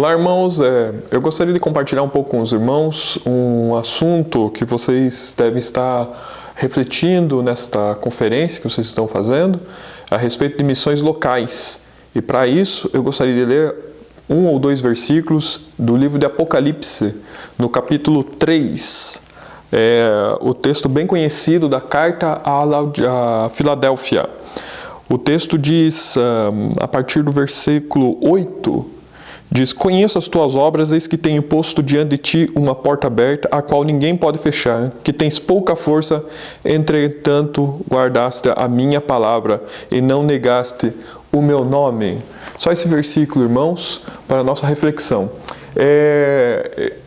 Olá, irmãos. Eu gostaria de compartilhar um pouco com os irmãos um assunto que vocês devem estar refletindo nesta conferência que vocês estão fazendo a respeito de missões locais. E para isso, eu gostaria de ler um ou dois versículos do livro de Apocalipse, no capítulo 3. O texto bem conhecido da carta a Filadélfia. O texto diz, a partir do versículo 8, diz: Conheço as tuas obras, eis que tenho posto diante de ti uma porta aberta, a qual ninguém pode fechar, que tens pouca força, entretanto guardaste a minha palavra e não negaste o meu nome. Só esse versículo, irmãos, para a nossa reflexão.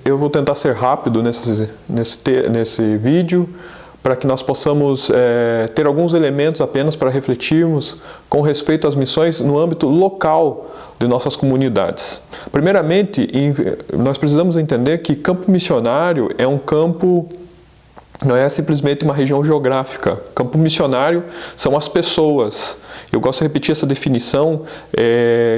Eu vou tentar ser rápido nesse vídeo, para que nós possamos ter alguns elementos apenas para refletirmos com respeito às missões no âmbito local de nossas comunidades. Primeiramente, nós precisamos entender que campo missionário é um campo, não é simplesmente uma região geográfica. Campo missionário são as pessoas. Eu gosto de repetir essa definição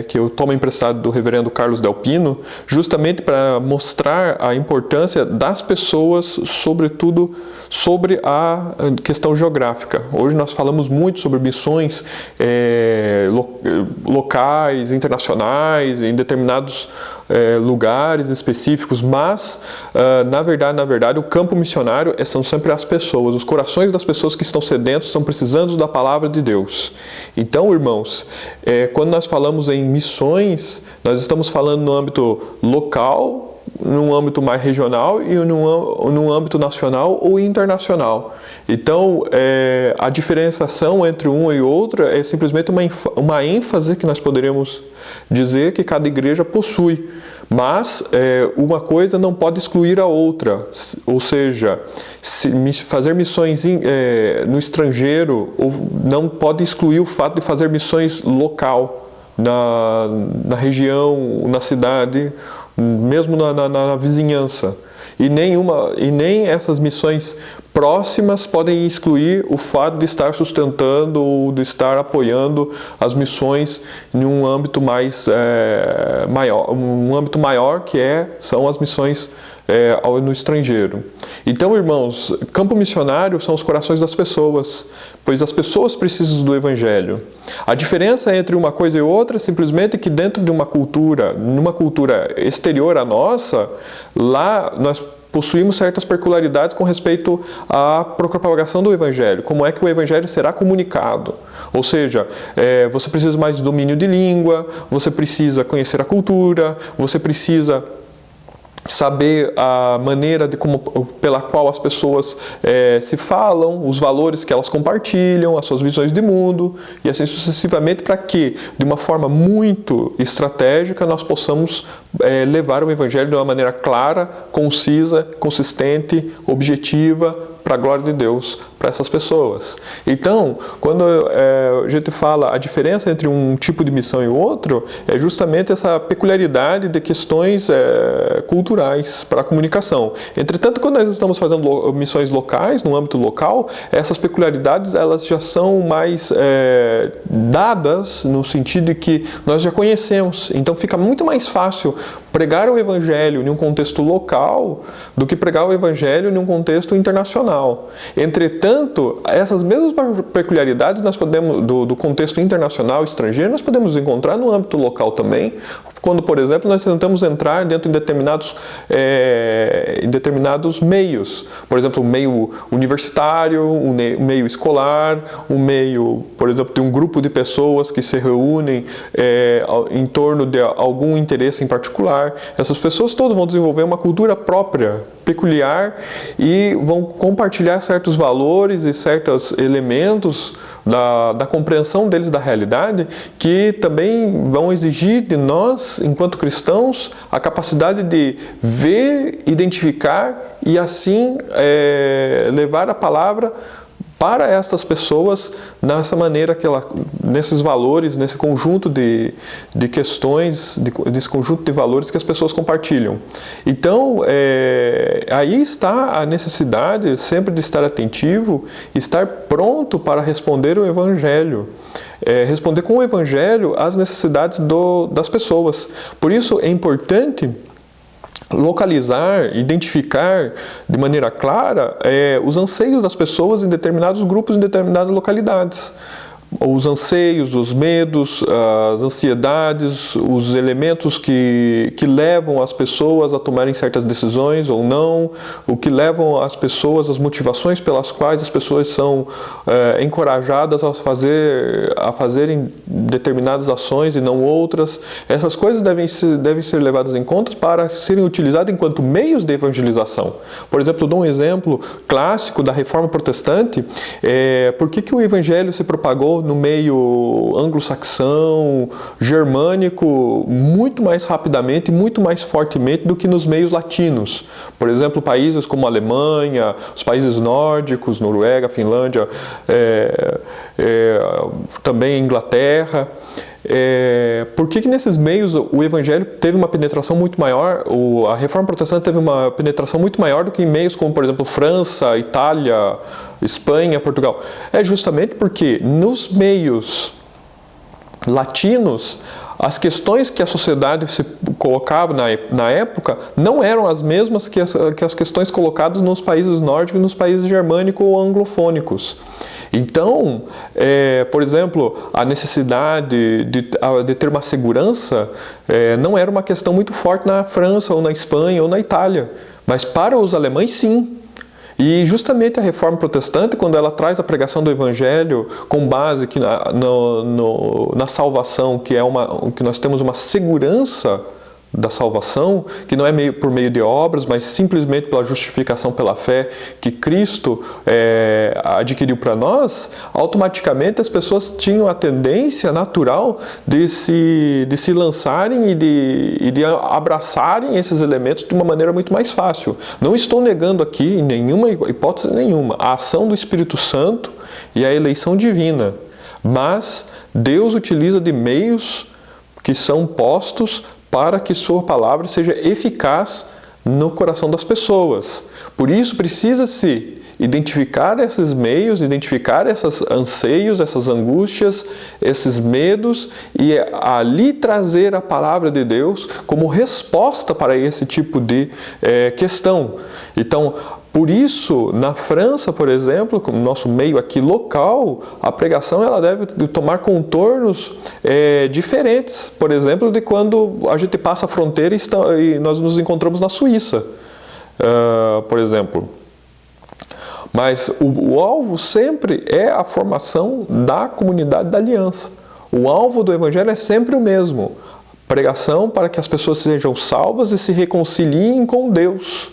que eu tomo emprestado do reverendo Carlos Del Pino, justamente para mostrar a importância das pessoas, sobretudo sobre a questão geográfica. Hoje nós falamos muito sobre missões locais, internacionais, em determinados lugares específicos, mas na verdade o campo missionário são sempre as pessoas, os corações das pessoas que estão sedentos, estão precisando da palavra de Deus. Então, irmãos, quando nós falamos em missões, nós estamos falando no âmbito local, num âmbito mais regional e num âmbito nacional ou internacional. Então, a diferenciação entre um e outro é simplesmente uma ênfase que nós poderíamos dizer que cada igreja possui. Mas uma coisa não pode excluir a outra, ou seja, fazer missões no estrangeiro não pode excluir o fato de fazer missões local, na região, na cidade, mesmo na vizinhança. E nem essas missões próximas podem excluir o fato de estar sustentando ou de estar apoiando as missões em um âmbito maior, um âmbito maior são as missões no estrangeiro. Então, irmãos, campo missionário são os corações das pessoas, pois as pessoas precisam do Evangelho. A diferença entre uma coisa e outra é simplesmente que dentro de numa cultura exterior à nossa, lá nós possuímos certas peculiaridades com respeito à propagação do Evangelho. Como é que o Evangelho será comunicado? Ou seja, você precisa mais de domínio de língua, você precisa conhecer a cultura, você precisa saber a maneira pela qual as pessoas se falam, os valores que elas compartilham, as suas visões de mundo, e assim sucessivamente, para que, de uma forma muito estratégica, nós possamos levar o Evangelho de uma maneira clara, concisa, consistente, objetiva, para a glória de Deus, para essas pessoas. Então, quando a gente fala a diferença entre um tipo de missão e outro, é justamente essa peculiaridade de questões culturais para a comunicação. Entretanto, quando nós estamos fazendo missões locais, no âmbito local, essas peculiaridades elas já são mais dadas, no sentido de que nós já conhecemos. Então, fica muito mais fácil pregar o Evangelho em um contexto local do que pregar o Evangelho em um contexto internacional. Entretanto, essas mesmas peculiaridades do contexto internacional e estrangeiro nós podemos encontrar no âmbito local também, quando, por exemplo, nós tentamos entrar dentro de determinados meios. Por exemplo, o meio universitário, o meio escolar, o meio, por exemplo, de um grupo de pessoas que se reúnem em torno de algum interesse em particular. Essas pessoas todas vão desenvolver uma cultura própria, peculiar, e vão compartilhar certos valores e certos elementos da compreensão deles da realidade, que também vão exigir de nós, enquanto cristãos, a capacidade de ver, identificar e assim levar a palavra para estas pessoas nessa maneira nesses valores, nesse conjunto de questões, nesse conjunto de valores que as pessoas compartilham. Então, aí está a necessidade sempre de estar atentivo, estar pronto para responder o Evangelho. Responder com o Evangelho às necessidades das pessoas. Por isso é importante localizar, identificar de maneira clara os anseios das pessoas em determinados grupos, em determinadas localidades. Os anseios, os medos, as ansiedades, os elementos que levam as pessoas a tomarem certas decisões ou não, o que levam as pessoas, as motivações pelas quais as pessoas são encorajadas a fazerem determinadas ações e não outras. Essas coisas devem ser levadas em conta para serem utilizadas enquanto meios de evangelização. Por exemplo, eu dou um exemplo clássico da Reforma Protestante. Por que o Evangelho se propagou no meio anglo-saxão, germânico, muito mais rapidamente e muito mais fortemente do que nos meios latinos? Por exemplo, países como a Alemanha, os países nórdicos, Noruega, Finlândia, também Inglaterra. Por que nesses meios o Evangelho teve uma penetração muito maior, a Reforma Protestante teve uma penetração muito maior do que em meios como, por exemplo, França, Itália, Espanha, Portugal? É justamente porque nos meios latinos, as questões que a sociedade se colocava na época não eram as mesmas que as questões colocadas nos países nórdicos e nos países germânicos ou anglofônicos. Então, por exemplo, a necessidade de ter uma segurança não era uma questão muito forte na França, ou na Espanha, ou na Itália, mas para os alemães, sim. E justamente a Reforma Protestante, quando ela traz a pregação do Evangelho com base na salvação, que nós temos uma segurança da salvação, que não é por meio de obras, mas simplesmente pela justificação pela fé que Cristo adquiriu para nós, automaticamente as pessoas tinham a tendência natural de se lançarem e de abraçarem esses elementos de uma maneira muito mais fácil. Não estou negando aqui, em nenhuma hipótese nenhuma, a ação do Espírito Santo e a eleição divina, mas Deus utiliza de meios que são postos para que sua palavra seja eficaz no coração das pessoas. Por isso precisa-se identificar esses meios, identificar esses anseios, essas angústias, esses medos e ali trazer a palavra de Deus como resposta para esse tipo de questão. Então, por isso, na França, por exemplo, no nosso meio aqui local, a pregação ela deve tomar contornos diferentes. Por exemplo, de quando a gente passa a fronteira e nós nos encontramos na Suíça, por exemplo. Mas o alvo sempre é a formação da comunidade da aliança. O alvo do Evangelho é sempre o mesmo. Pregação para que as pessoas sejam salvas e se reconciliem com Deus.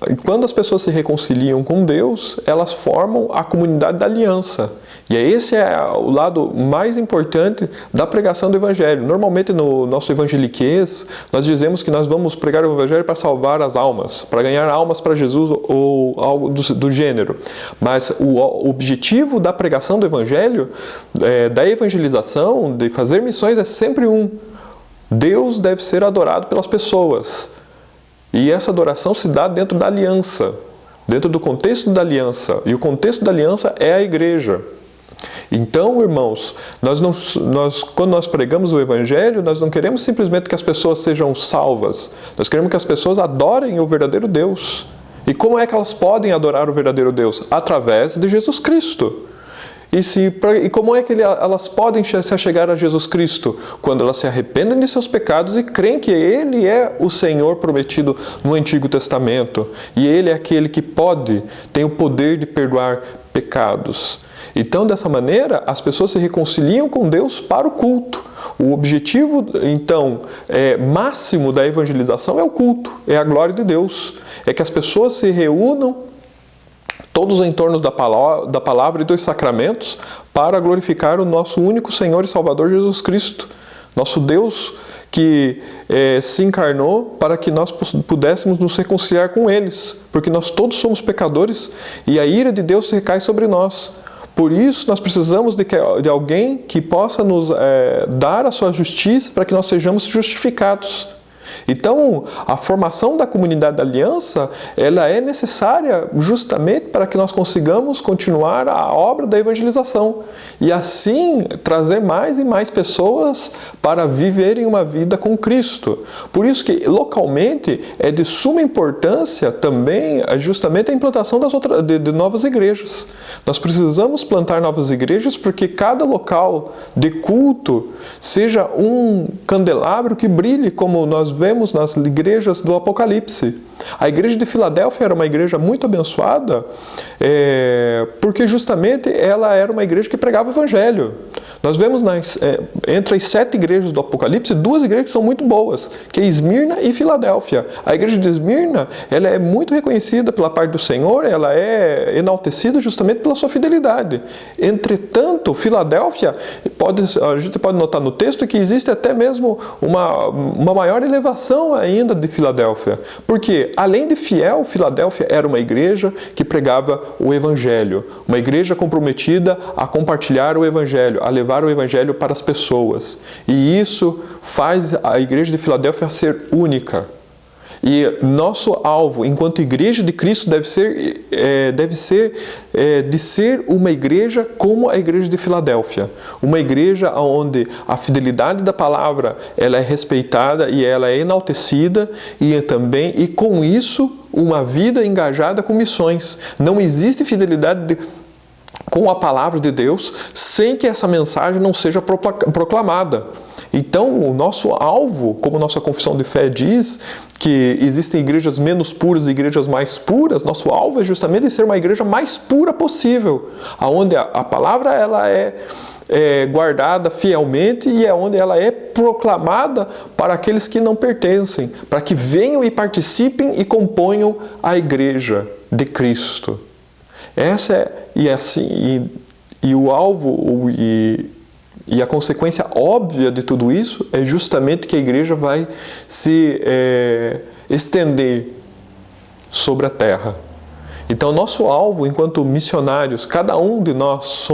E quando as pessoas se reconciliam com Deus, elas formam a comunidade da aliança. E esse é o lado mais importante da pregação do Evangelho. Normalmente no nosso evangeliquez, nós dizemos que nós vamos pregar o Evangelho para salvar as almas, para ganhar almas para Jesus ou algo do gênero. Mas o objetivo da pregação do Evangelho, da evangelização, de fazer missões é sempre um. Deus deve ser adorado pelas pessoas. E essa adoração se dá dentro da aliança, dentro do contexto da aliança. E o contexto da aliança é a igreja. Então, irmãos, quando nós pregamos o Evangelho, nós não queremos simplesmente que as pessoas sejam salvas. Nós queremos que as pessoas adorem o verdadeiro Deus. E como é que elas podem adorar o verdadeiro Deus? Através de Jesus Cristo. E como é que elas podem se achegar a Jesus Cristo? Quando elas se arrependem de seus pecados e creem que Ele é o Senhor prometido no Antigo Testamento. E Ele é aquele que tem o poder de perdoar pecados. Então, dessa maneira, as pessoas se reconciliam com Deus para o culto. O objetivo, então, máximo da evangelização é o culto, é a glória de Deus. É que as pessoas se reúnam todos em torno da palavra e dos sacramentos para glorificar o nosso único Senhor e Salvador Jesus Cristo. Nosso Deus que se encarnou para que nós pudéssemos nos reconciliar com eles, porque nós todos somos pecadores e a ira de Deus recai sobre nós. Por isso, nós precisamos de alguém que possa nos dar a sua justiça para que nós sejamos justificados. Então, a formação da comunidade da aliança, ela é necessária justamente para que nós consigamos continuar a obra da evangelização e assim trazer mais e mais pessoas para viverem uma vida com Cristo. Por isso que localmente é de suma importância também justamente a implantação de novas igrejas. Nós precisamos plantar novas igrejas porque cada local de culto seja um candelabro que brilhe, como nós vemos nas igrejas do Apocalipse. A igreja de Filadélfia era uma igreja muito abençoada porque justamente ela era uma igreja que pregava o evangelho. Nós vemos entre as 7 igrejas do Apocalipse, 2 igrejas que são muito boas, que é Esmirna e Filadélfia. A igreja de Esmirna, ela é muito reconhecida pela parte do Senhor, ela é enaltecida justamente pela sua fidelidade. Entretanto, Filadélfia, a gente pode notar no texto que existe até mesmo uma maior elevação ainda de Filadélfia. Porque, além de fiel, Filadélfia era uma igreja que pregava o evangelho, uma igreja comprometida a compartilhar o evangelho, a levar o evangelho para as pessoas. E isso faz a igreja de Filadélfia ser única. E nosso alvo, enquanto igreja de Cristo, deve ser uma igreja como a igreja de Filadélfia. Uma igreja onde a fidelidade da palavra ela é respeitada e ela é enaltecida e com isso uma vida engajada com missões. Não existe fidelidade com a palavra de Deus sem que essa mensagem não seja proclamada. Então, o nosso alvo, como nossa confissão de fé diz, que existem igrejas menos puras e igrejas mais puras, nosso alvo é justamente ser uma igreja mais pura possível, onde a palavra ela é guardada fielmente e é onde ela é proclamada para aqueles que não pertencem, para que venham e participem e componham a igreja de Cristo. E o alvo e a consequência óbvia de tudo isso é justamente que a igreja vai se estender sobre a terra. Então, nosso alvo enquanto missionários, cada um de nós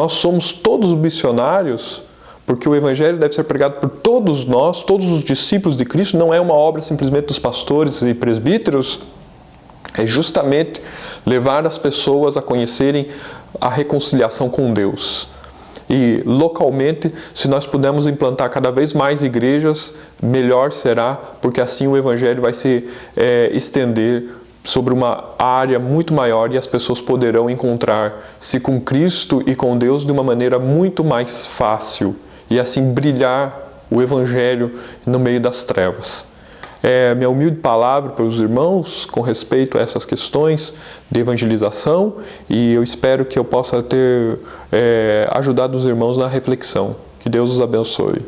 somos todos missionários, porque o evangelho deve ser pregado por todos nós, todos os discípulos de Cristo, não é uma obra simplesmente dos pastores e presbíteros, é justamente levar as pessoas a conhecerem a reconciliação com Deus. E localmente, se nós pudermos implantar cada vez mais igrejas, melhor será, porque assim o evangelho vai se estender sobre uma área muito maior e as pessoas poderão encontrar-se com Cristo e com Deus de uma maneira muito mais fácil e assim brilhar o evangelho no meio das trevas. Minha humilde palavra para os irmãos com respeito a essas questões de evangelização e eu espero que eu possa ter ajudado os irmãos na reflexão. Que Deus os abençoe.